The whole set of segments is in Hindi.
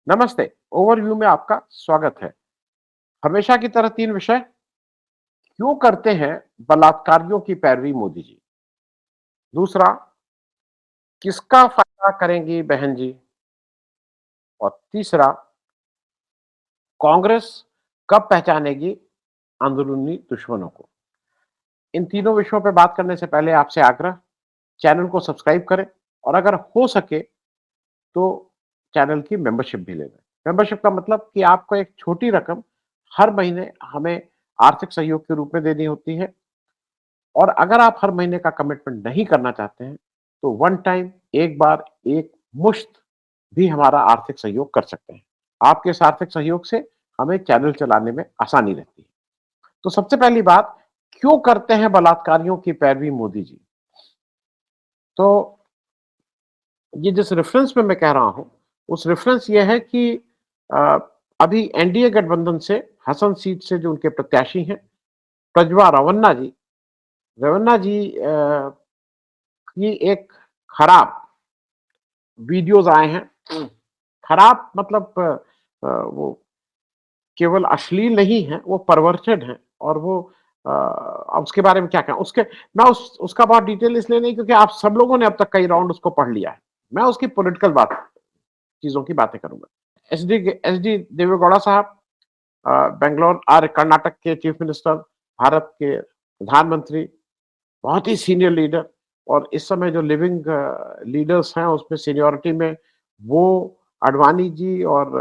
नमस्ते। ओवरव्यू में आपका स्वागत है। हमेशा की तरह 3 विषय। क्यों करते हैं बलात्कारियों की पैरवी मोदी जी? दूसरा, किसका फायदा करेंगी बहन जी? और तीसरा, कांग्रेस कब पहचानेगी अंदरूनी दुश्मनों को? इन तीनों विषयों पे बात करने से पहले आपसे आग्रह, चैनल को सब्सक्राइब करें और अगर हो सके तो चैनल की मेंबरशिप भी ले लें। मेंबरशिप का मतलब कि आपको एक छोटी रकम हर महीने हमें आर्थिक सहयोग के रूप में देनी होती है और अगर आप हर महीने का कमिटमेंट नहीं करना चाहते हैं, तो वन टाइम एक बार एक मुश्त भी हमारा आर्थिक सहयोग कर सकते हैं। आपके इस आर्थिक सहयोग से हमें चैनल चलाने में आसानी रहती है। तो सबसे पहली बात, क्यों करते हैं बलात्कारियों की पैरवी मोदी जी? तो ये जिस रेफरेंस में मैं कह रहा हूं, उस रेफरेंस ये है कि अ, अभी एनडीए गठबंधन से हसन सीट से जो उनके प्रत्याशी हैं, प्रज्वा रवन्ना जी की एक खराब वीडियोस आए हैं। खराब मतलब वो केवल अश्लील नहीं है, वो परवर्टेड हैं और वो अब उसके बारे में क्या कहें? मैं उसका बहुत डिटेल इसलिए नहीं क्योंकि आप सब लोगों ने अब तक कई राउंड उसको पढ़ लिया है। मैं उसकी पॉलिटिकल चीज़ों की बातें करूँगा। एसडी देवेगौड़ा साहब बैंगलोर और कर्नाटक के चीफ मिनिस्टर, भारत के प्रधानमंत्री, बहुत ही सीनियर लीडर और इस समय जो लिविंग लीडर्स हैं उसमें सीनियॉरिटी में वो अडवाणी जी और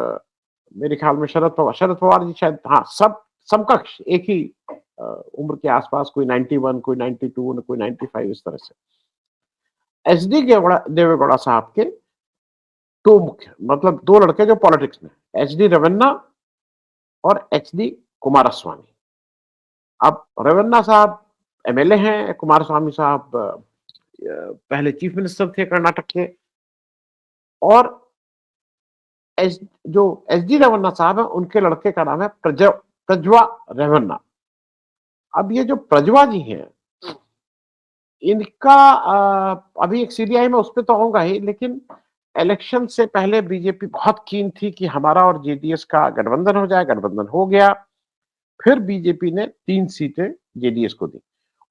मेरे ख्याल में शरद पवार जी शायद हाँ, सब समकक्ष एक ही उम्र के आसपास कोई 91 कोई 92 कोई 95 इस तरह से। एसडी देवेगौड़ा साहब के 2 मुख्य मतलब 2 लड़के जो पॉलिटिक्स में, एचडी रवन्ना और एचडी कुमारस्वामी। अब रवन्ना साहब एमएलए हैं, कुमारस्वामी साहब पहले चीफ मिनिस्टर थे कर्नाटक के और एस जो एसडी रेवन्ना साहब हैं, उनके लड़के का नाम है प्रज्वा रेवन्ना। अब ये जो प्रज्वा जी हैं, इनका अभी एक सीबीआई में उस पे तो होगा ही, लेकिन इलेक्शन से पहले बीजेपी बहुत कीन थी कि हमारा और जेडीएस का गठबंधन हो जाए, गठबंधन हो गया। फिर बीजेपी ने 3 सीटें जेडीएस को दी।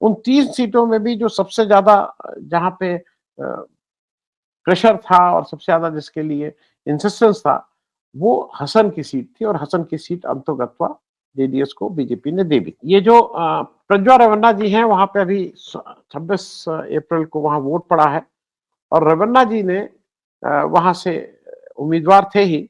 उन 3 सीटों में भी जो सबसे ज़्यादा जहाँ पे प्रेशर था और सबसे ज़्यादा जिसके लिए इंसिस्टेंस था, वो हसन की सीट थी और हसन की सीट अंततोगत्वा जेडीएस को बीजेपी ने दे दी। ये जो प्रज्वा रेवन्ना जी हैं, वहाँ पे अभी 26 अप्रैल को वहाँ वोट पड़ा है और रेवन्ना जी ने वहाँ से उम्मीदवार थे ही।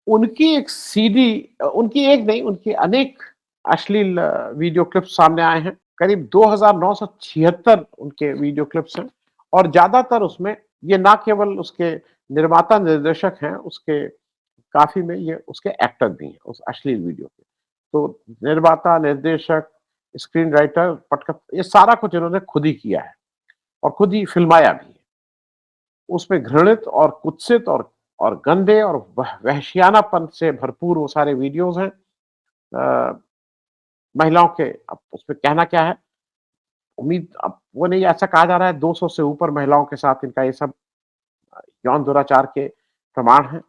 उनकी एक सीडी उनकी एक नहीं, उनकी अनेक अश्लील वीडियो क्लिप्स सामने आए हैं। करीब 2976 उनके वीडियो क्लिप्स हैं और ज़्यादातर उसमें ये ना केवल उसके निर्माता निर्देशक हैं, उसके काफ़ी में ये उसके एक्टर भी हैं, उस अश्लील वीडियो के। तो निर्माता, निर्देशक, स्क्रीन राइटर, पटकथा ये सारा कुछ इन्होंने खुद ही किया है और खुद ही फ़िल्माया भी है। उसमें घृणित और कुत्सित और गंदे और वहशियानापन से भरपूर वो सारे वीडियोज़ हैं। अ, महिलाओं के अब उसमें कहना क्या है, अब वो नहीं ऐसा कहा जा रहा है 200 से ऊपर महिलाओं के साथ इनका ये सब यौन दुराचार के प्रमाण हैं।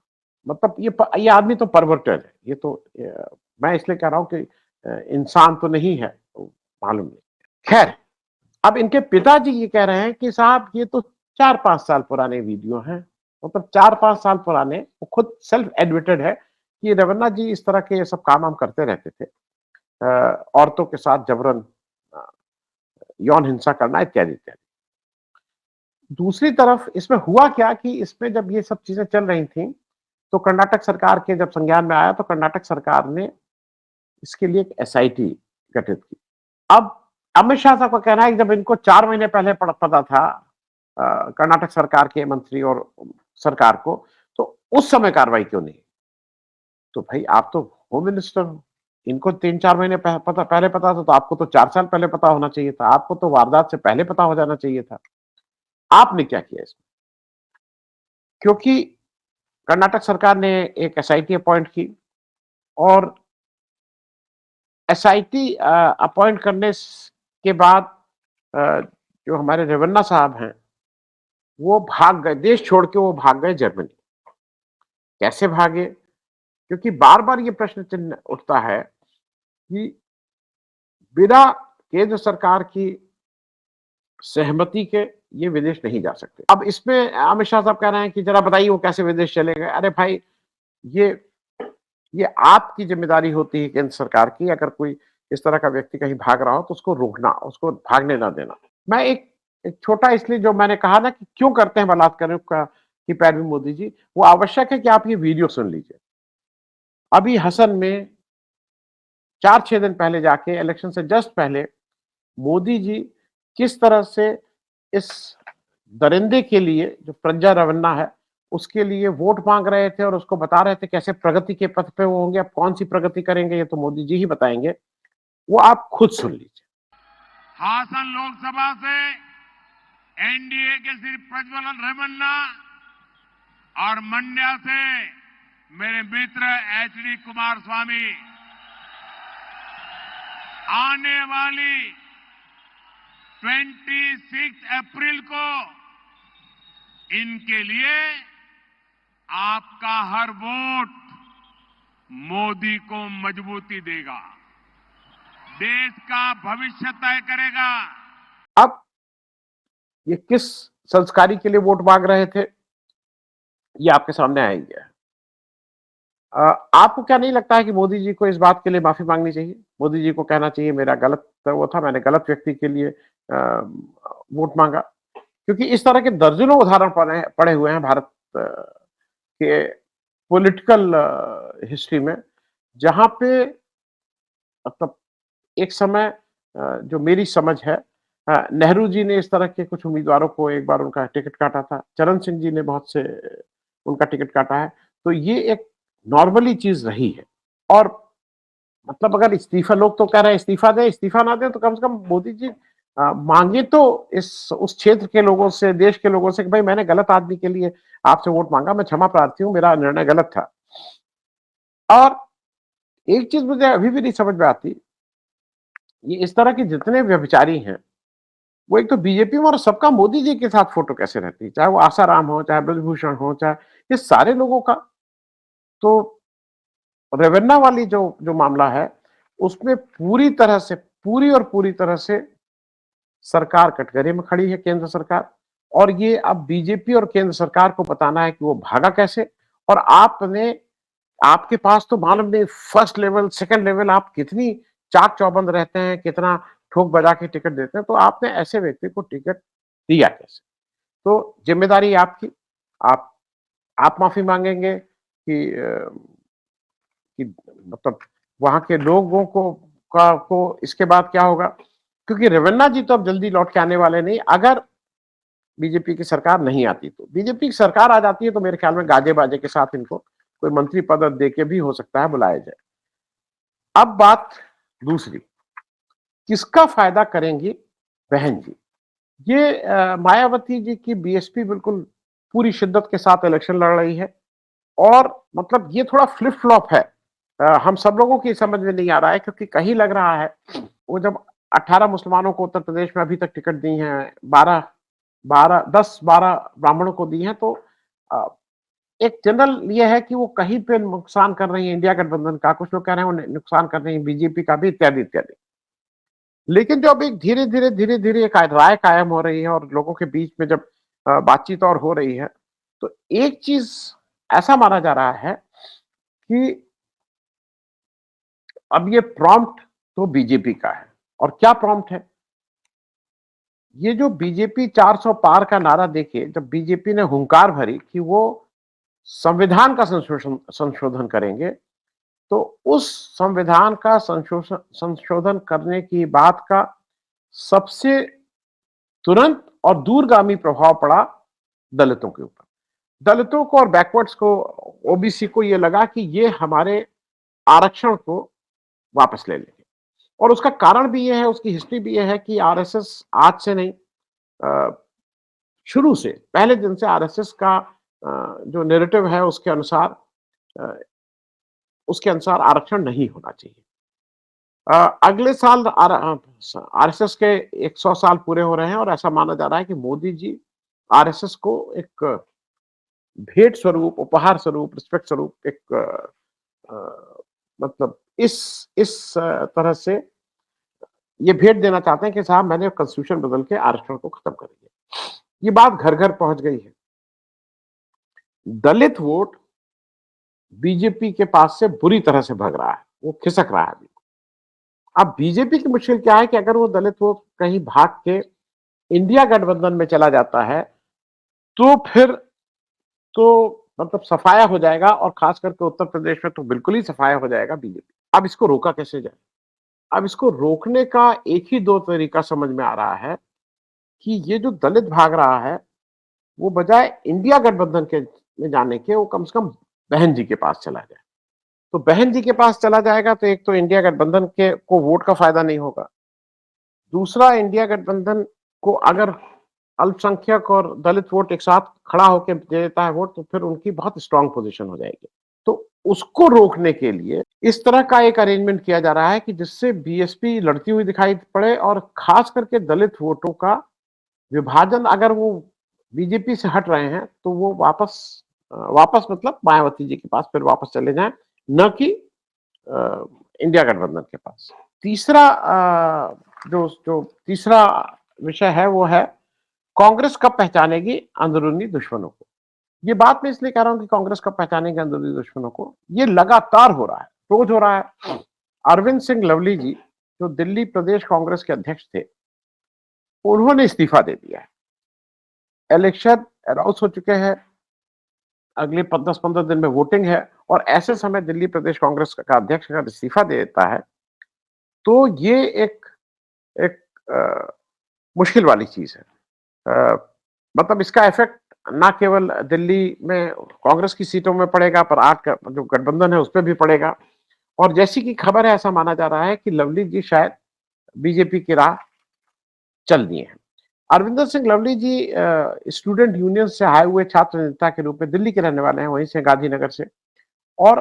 मतलब ये आदमी तो परवर्टेड है। ये तो मैं इसलिए कह रहा हूँ कि इंसान तो नहीं है, तो मालूम नहीं। खैर, अब इनके पिताजी ये कह रहे हैं कि साहब ये तो 4-5 साल पुराने वीडियो हैं। मतलब 4-5 साल पुराने, वो खुद सेल्फ एडमिटेड है कि रवन्ना जी इस तरह के ये सब काम हम करते रहते थे। औरतों के साथ जबरन अ, यौन हिंसा करना इत्यादि, इत्यादि। दूसरी तरफ इसमें हुआ क्या कि इसमें जब ये सब चीज़ें चल रही थी, तो कर्नाटक सरकार के जब संज्ञान में आया तो कर्नाटक सरकार ने इसके लिए एक एसआईटी गठित की। अब अमित शाह साहब का कहना है कि जब इनको 4 महीने पहले पता था कर्नाटक सरकार के मंत्री और सरकार को, तो उस समय कार्रवाई क्यों नहीं? तो भाई आप तो होम मिनिस्टर हो, इनको 3-4 महीने पहले पता था, तो आपको तो 4 साल पहले पता होना चाहिए था, आपको तो वारदात से पहले पता हो जाना चाहिए था। आपने क्या किया इसमें? क्योंकि कर्नाटक सरकार ने एक एसआईटी अपॉइंट की और एसआईटी अपॉइंट करने के बाद अ, जो हमारे रेवन्ना साहब हैं, वो भाग गए, देश छोड़ के वो भाग गए जर्मनी। कैसे भागे? क्योंकि बार-बार ये प्रश्न चिन्ह उठता है कि बिना केंद्र सरकार की सहमति के ये विदेश नहीं जा सकते। अब इसमें अमित शाह साहब कह रहे हैं कि ज़रा बताइए वो कैसे विदेश चले गए? अरे भाई, ये ये आपकी ज़िम्मेदारी होती है केंद्र सरकार की, अगर कोई इस तरह का व्यक्ति कहीं भाग रहा हो तो उसको रोकना, उसको भागने ना देना। मैं एक एक छोटा इसलिए जो मैंने कहा ना कि क्यों करते हैं बलात्कारियों का की पैरवी मोदी जी, वो आवश्यक है कि आप ये वीडियो सुन लीजिए। अभी हसन में 4-6 दिन पहले जाके इलेक्शन से जस्ट पहले मोदी जी किस तरह से इस दरिंदे के लिए जो प्रज्ञा रवन्ना है, उसके लिए वोट माँग रहे थे और उसको बता रहे थे कैसे प्रगति के पथ पे वो होंगे। अब कौन-सी प्रगति करेंगे ये तो मोदी जी ही बताएँगे। वो आप खुद सुन लीजिए। हासन लोकसभा से एनडीए के श्री प्रज्वलन रेवन्ना और मंड्या से मेरे मित्र एचडी कुमार स्वामी आने वाली 26 अप्रैल को इनके लिए आपका हर वोट मोदी को मजबूती देगा, देश का भविष्य तय करेगा। अब ये किस संस्कारी के लिए वोट माँग रहे थे, ये आपके सामने आ ही गया है। आपको क्या नहीं लगता है कि मोदी जी को इस बात के लिए माफ़ी माँगनी चाहिए? मोदी जी को कहना चाहिए मेरा गलत वो था, मैंने गलत व्यक्ति के लिए वोट माँगा। क्योंकि इस तरह के दर्जनों उदाहरण पड़े पड़े हुए हैं भारत के पॉलिटिकल हिस्ट्री में, जहाँ पे मतलब एक समय जो मेरी समझ है, नेहरू जी ने इस तरह के कुछ उम्मीदवारों को एक बार उनका टिकट काटा था। चरण सिंह जी ने बहुत से उनका टिकट काटा है। तो ये एक नॉर्मली चीज़ रही है और मतलब अगर इस्तीफ़ा लोग तो कह रहे हैं इस्तीफ़ा दें, इस्तीफ़ा ना दें तो कम से कम मोदी जी माँगे तो इस उस क्षेत्र के लोगों से, देश के लोगों से कि भाई मैंने गलत आदमी के लिए आपसे वोट माँगा, मैं क्षमा प्रार्थी हूँ, मेरा निर्णय गलत था। और एक चीज़ मुझे अभी भी नहीं समझ में आती, ये इस तरह के जितने व्यभिचारी हैं, वो एक तो बीजेपी में और सबका मोदी जी के साथ फ़ोटो कैसे रहती है? चाहे वो आसाराम हो, चाहे ब्रजभूषण हो, चाहे ये सारे लोगों का तो रेवेन्ना वाली जो जो मामला है, उसमें पूरी और पूरी तरह से सरकार कटघरे में खड़ी है, केंद्र सरकार। और ये अब बीजेपी और केंद्र सरकार को बताना है कि वो भागा कैसे और आपके पास तो मालूम नहीं फर्स्ट लेवल, सेकंड लेवल आप कितनी चाक-चौबंद रहते हैं, कितना ठोक बजा के टिकट देते हैं, तो आपने ऐसे व्यक्ति को टिकट दिया कैसे? तो ज़िम्मेदारी आपकी, आप आप माफ़ी माँगेंगे कि मतलब वहाँ के लोगों को इसके बाद क्या होगा? क्योंकि रेवन्ना जी तो अब जल्दी लौट के आने वाले नहीं, अगर बीजेपी की सरकार नहीं आती तो। बीजेपी की सरकार आ जाती है तो मेरे ख्याल में गाजे-बाजे के साथ इनको कोई मंत्री पद देके भी हो सकता है बुलाया जाए। अब बात दूसरी, किसका फ़ायदा करेंगी बहन जी? ये मायावती जी की बीएसपी बिल्कुल पूरी शिद्दत के साथ इलेक्शन लड़ रही है और मतलब ये थोड़ा फ्लिप-फ्लॉप है। हम सब लोगों की समझ में नहीं आ रहा है क्योंकि कहीं लग रहा है, वो जब 18 मुसलमानों को उत्तर प्रदेश में अभी तक टिकट दी हैं, 10-12 ब्राह्मणों को दी हैं, तो अ, एक जनरल ये है कि वो कहीं पे नुकसान कर रही है इंडिया गठबंधन का, कुछ लोग कह रहे हैं वो नुकसान कर रही है बीजेपी का भी इत्यादि, इत्यादि। लेकिन जब एक धीरे-धीरे एक राय कायम हो रही है और लोगों के बीच में जब बातचीत और हो रही है, तो एक चीज़ ऐसा माना जा रहा है कि अब ये प्रॉम्प्ट तो बीजेपी का है और क्या प्रॉम्प्ट है? ये जो बीजेपी 400 पार का नारा देके जब बीजेपी ने हुंकार भरी कि वो संविधान का संशोधन करेंगे, तो उस संविधान का संशोधन करने की बात का सबसे तुरंत और दूरगामी प्रभाव पड़ा दलितों के ऊपर। दलितों को और बैकवर्ड्स को, ओबीसी को ये लगा कि ये हमारे आरक्षण को वापस ले लेंगे और उसका कारण भी ये है, उसकी हिस्ट्री भी ये है कि आरएसएस आज से नहीं, शुरू से पहले दिन से आरएसएस का जो नैरेटिव है अ, उसके अनुसार आरक्षण नहीं होना चाहिए। अगले साल आरएसएस के 100 साल पूरे हो रहे हैं और ऐसा माना जा रहा है कि मोदी जी आरएसएस को एक भेंट स्वरूप, उपहार स्वरूप, रिस्पेक्ट स्वरूप एक मतलब इस तरह से ये भेंट देना चाहते हैं कि साहब मैंने कॉन्स्टिट्यूशन बदल के आरक्षण को खत्म कर दिया। ये बात घर-घर पहुँच गई है। दलित वोट बीजेपी के पास से बुरी तरह से भग रहा है, वो खिसक रहा है अभी। अब बीजेपी की मुश्किल क्या है कि अगर वो दलित वोट कहीं भाग के इंडिया गठबंधन में चला जाता है, तो फिर तो मतलब सफाया हो जाएगा और खास करके उत्तर प्रदेश में तो बिल्कुल ही सफाया हो जाएगा बीजेपी। अब इसको रोका कैसे जाए? अब इसको रोकने का एक ही 2 तरीका समझ में आ रहा है कि ये जो दलित भाग रहा है, वो बजाय इंडिया गठबंधन के में जाने के वो कम से कम बहन जी के पास चला जाए। तो बहन जी के पास चला जाएगा तो एक तो इंडिया गठबंधन के को वोट का फायदा नहीं होगा। दूसरा इंडिया गठबंधन को अगर अल्पसंख्यक और दलित वोट एक साथ खड़ा होकर दे देता है वोट तो फिर उनकी बहुत स्ट्रांग पोजीशन हो जाएगी। तो उसको रोकने के लिए इस तरह का एक अरेंजमेंट किया जा रहा है कि जिससे बीएसपी लड़ती हुई दिखाई पड़े और खास करके दलित वोटों का विभाजन अगर वो बीजेपी से हट रहे हैं तो वो वापस मतलब मायावती जी के पास फिर वापस चले जाएं, न कि इंडिया गठबंधन के पास। तीसरा जो जो तीसरा विषय है वो है कांग्रेस कब पहचानेगी अंदरूनी दुश्मनों को। ये बात मैं इसलिए कह रहा हूं कि कांग्रेस कब पहचानेगी अंदरूनी दुश्मनों को, ये लगातार हो रहा है, रोज हो रहा है। अरविंद सिंह लवली जी जो दिल्ली प्रदेश कांग्रेस के अध्यक्ष थे, उन्होंने इस्तीफा दे दिया है। इलेक्शन अनाउंस हो चुके हैं, अगले 10-15 दिन में वोटिंग है और ऐसे समय दिल्ली प्रदेश कांग्रेस का अध्यक्ष अगर इस्तीफा दे देता है तो ये एक एक मुश्किल वाली चीज है। मतलब इसका इफेक्ट ना केवल दिल्ली में कांग्रेस की सीटों में पड़ेगा पर आठ का जो गठबंधन है उस पर भी पड़ेगा। और जैसी कि खबर है ऐसा माना जा रहा है कि लवली जी शायद बीजेपी की राह चल दिए हैं। अरविंदर सिंह लवली जी स्टूडेंट यूनियन से आए हुए छात्र नेता के रूप में दिल्ली के रहने वाले हैं, वहीं से गांधीनगर से, और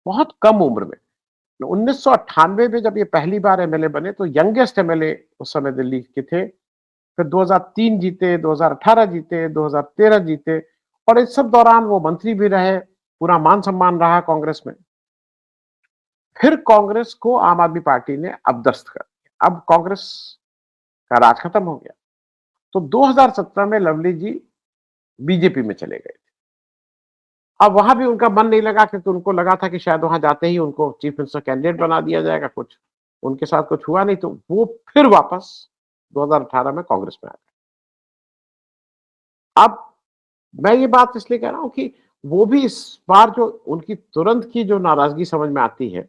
बहुत कम उम्र में 1998 में जब ये पहली बार एमएलए बने तो यंगेस्ट एमएलए उस समय दिल्ली के थे। फिर 2003 जीते, 2018 जीते, 2013 जीते और इस सब दौरान वो मंत्री भी रहे, पूरा मान सम्मान रहा कांग्रेस में। फिर कांग्रेस को आम आदमी पार्टी ने अपदस्थ कर दिया। अब कांग्रेस का राज खत्म हो गया। तो 2017 में लवली जी बीजेपी में चले गए। अब वहां भी उनका मन नहीं लगा क्योंकि उनको लगा था कि शायद वहां जाते ही उनको चीफ मिनिस्टर कैंडिडेट बना दिया जाएगा, कुछ उनके साथ कुछ हुआ नहीं तो वो फिर वापस 2018 में कांग्रेस में आ गए। अब मैं ये बात इसलिए कह रहा हूं कि वो भी इस बार जो उनकी तुरंत की जो नाराजगी समझ में आती है,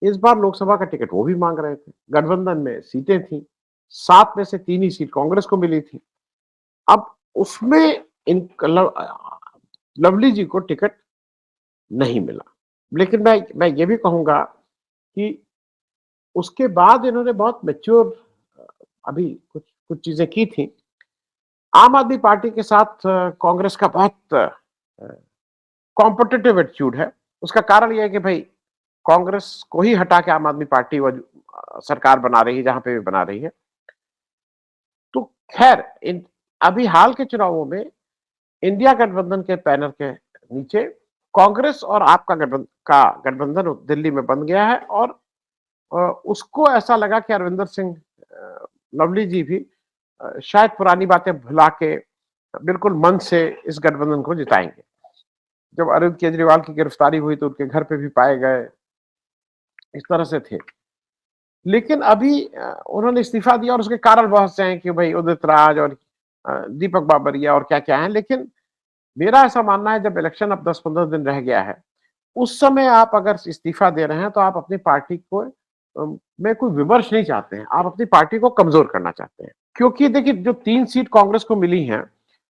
इस बार लोकसभा का टिकट वो भी मांग रहे थे, गठबंधन में सीटें थी, 7 में से 3 ही सीट कांग्रेस को मिली थी। अब उसमें इन लवली जी को टिकट नहीं मिला। लेकिन मैं ये भी कहूंगा कि उसके बाद इन्होंने बहुत मैच्योर अभी कुछ कुछ चीजें की थी। आम आदमी पार्टी के साथ कांग्रेस का बहुत कॉम्पिटिटिव एटीट्यूड है। उसका कारण यह है कि भाई कांग्रेस को ही हटा के आम आदमी पार्टी वो सरकार बना रही है जहां पे भी बना रही है। तो खैर इन अभी हाल के चुनावों में इंडिया गठबंधन के पैनल के नीचे कांग्रेस और आपका गठबंधन दिल्ली में बन गया है और उसको ऐसा लगा कि अरविंदर सिंह लवली जी भी शायद पुरानी बातें भुला के बिल्कुल मन से इस गठबंधन को जिताएंगे। जब अरविंद केजरीवाल की गिरफ्तारी हुई तो उनके घर पे भी पाए गए, इस तरह से थे। लेकिन अभी उन्होंने इस्तीफा दिया और उसके कारण बहुत से हैं कि भाई उदित राज और दीपक बाबरिया और क्या क्या है। लेकिन मेरा ऐसा मानना है जब इलेक्शन अब 10-15 दिन रह गया है, उस समय आप अगर इस्तीफा दे रहे हैं तो आप अपनी पार्टी को में कोई विमर्श नहीं चाहते हैं, आप अपनी पार्टी को कमजोर करना चाहते हैं। क्योंकि देखिए जो 3 सीट कांग्रेस को मिली हैं,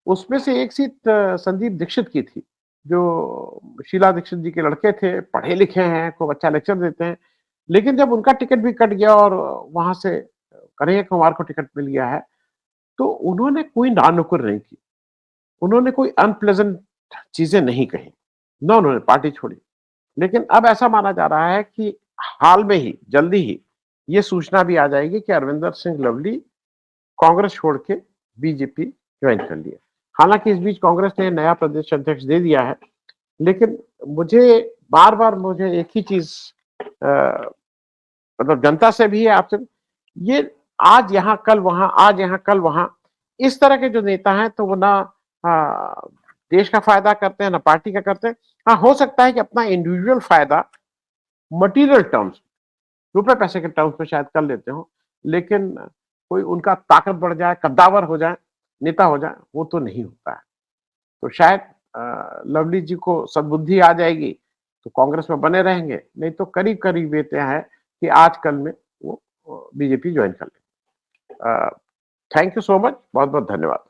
उसमें से एक सीट संदीप दीक्षित की थी, जो शीला दीक्षित जी के लड़के थे, पढ़े लिखे हैं, खूब अच्छा लेक्चर देते हैं। लेकिन जब उनका टिकट भी कट गया और वहां से कन्हैया कुमार को टिकट मिल गया है, तो उन्होंने कोई नानुकुर नहीं की, उन्होंने कोई अनप्लेजेंट चीजें नहीं कही, ना उन्होंने पार्टी छोड़ी। लेकिन अब ऐसा माना जा रहा है कि हाल में ही जल्दी ही ये सूचना भी आ जाएगी कि अरविंदर सिंह लवली कांग्रेस छोड़ के बीजेपी ज्वाइन कर लिया। हालांकि इस बीच कांग्रेस ने नया प्रदेश अध्यक्ष दे दिया है, लेकिन मुझे बार-बार मुझे एक ही चीज मतलब जनता से भी है, आपसे ये आज यहाँ कल वहां, आज यहाँ कल वहां, इस तरह के जो नेता हैं तो वो ना देश का फायदा करते हैं ना पार्टी का करते हैं। हाँ, हो सकता है कि अपना इंडिविजुअल फायदा मटेरियल टर्म्स, रुपए पैसे के टर्म्स में शायद कर लेते हो, लेकिन कोई उनका ताकत बढ़ जाए, कद्दावर हो जाए, नेता हो जाए, वो तो नहीं होता है। तो शायद लवली जी को सद्बुद्धि आ जाएगी तो कांग्रेस में बने रहेंगे, नहीं तो करीब करीब ये तय है कि आजकल में वो बीजेपी ज्वाइन कर लेंगे। थैंक यू सो मच, बहुत बहुत धन्यवाद।